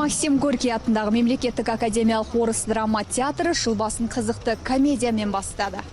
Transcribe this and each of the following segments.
Максим Горький атындағы мемлекеттік академиялық орыс драма театры жыл басын қызықты комедиямен бастады.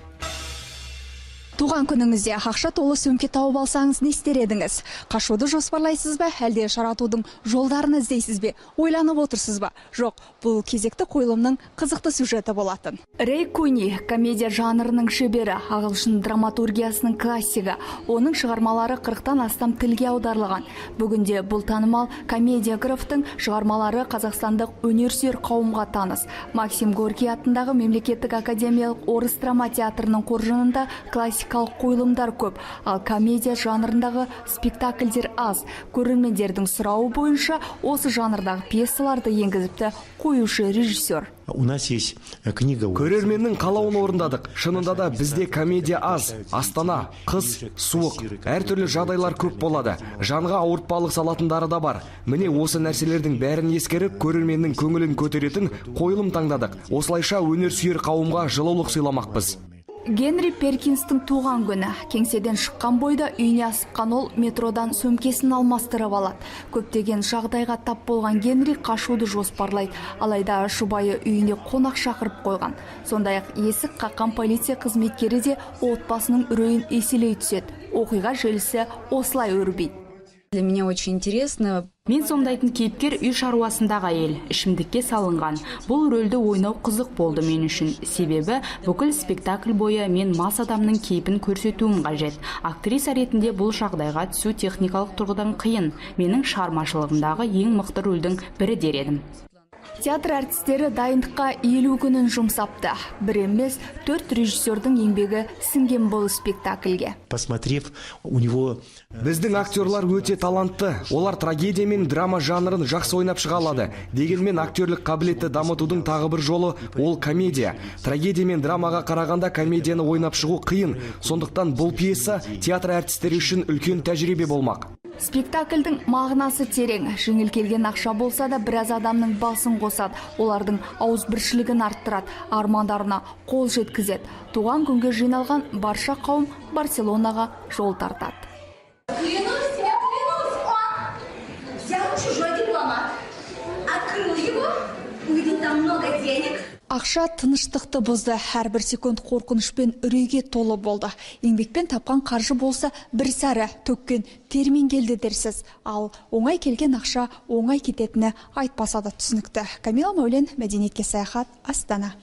Туған күніңізде ақша толы сөмке тауып алсаңыз не істер едіңіз? Қашуды жоспарлайсыз ба, әлде жаратудың жолдарын іздейсіз бе? Ойланып отырсыз ба? Жоқ, бұл кезекті қойылымның қызықты сюжеті болатын. Рэй Куни комедия жанрының шебері, ағылшын драматургиясының классигі. Оның шығармалары 40-тан астам тілге аударылған. Бүгінде бұл танымал комедиографтың шығармалары қазақстандық өнерсүйер қауымға таныс. Максим Горький атындағы мемлекеттік академиялық орыс драма театрының қоржынында классикалық қойылымдар көп, ал комедия жанрындағы спектакльдер аз. Көрермендердің сұрауы бойынша осы жанрдағы пьесаларды енгізіпті қоюшы режиссер. У нас есть книга. Көрерменнің қалауын орындадық. Шынында да бізде комедия аз. Астана, қыс, суық. Әртүрлі жағдайлар көп болады. Жанға ауыртпалық салатындары да бар. Міне осы нәрселердің бәрін ескеріп, көрерменнің көңілін көтеретін қойылым таңдадық. Осылайша өнерсүйер қауымға жылулық сыйламақпыз. Генри Перкинстің туған күні. Кеңседен шыққан бойда үйіне асыққан ол метродан сөмкесін алмастырып алады. Көптеген жағдайға тап болған Генри қашуды жоспарлайды. Алайда жұбайы үйіне қонақ шақырып қойған. Сондай-ақ есік қаққан полиция қызметкері де отбасының үрейін еселей түседі. Оқиға желісі осылай өрбиді. Для меня очень интересно. Мен сомдайтын кейіпкер үй шаруасындағы әйел, ішімдікке салынған. Бұл рөлді ойнау қызық болды мен үшін. Себебі бүкіл спектакль бойы мен мас адамның кейпін көрсетуім қажет. Актриса ретінде бұл жағдайға түсу техникалық тұрғыдан қиын. Менің шығармашылығымдағы ең мықты рөлдің бірі дер едім. Театр әртістері дайындыққа 50 күнін жұмсапты. Бір емес, 4 режиссердің еңбегі сіңген бұл спектакльге. Посмотрев, у него... Біздің актерлар өте талантты. Олар трагедия мен драма жанрын жақсы ойнап шыға алады. Дегенмен актерлік қабілетті дамытудың тағы бір жолы ол комедия. Трагедия мен драмаға қарағанда комедияны ойнап шығу қиын. Сондықтан бұл пьеса театр әртістері үшін үлкен тәжірибе болмақ. Спектакльдің мағынасы терең. Жеңіл келген ақша болса да біраз адамның басын қосады. Олардың ауызбіршілігін арттырады, армандарына қол жеткізеді. Туған күнге жиналған барша қауым Барселонаға жол тартады. Клянусь тебе, клянусь, он взял чужой дипломат, открыл его, увидел там много денег. Ақша тыныштықты бұзды, әрбір секунд қорқынышпен үрейге толы болды. Еңбекпен тапқан қаржы болса бір сәрі төккен термен келді дерсіз. Ал оңай келген ақша оңай кететіні айтпаса да түсінікті. Камила Мәулен, Мәдениетке саяхат, Астана.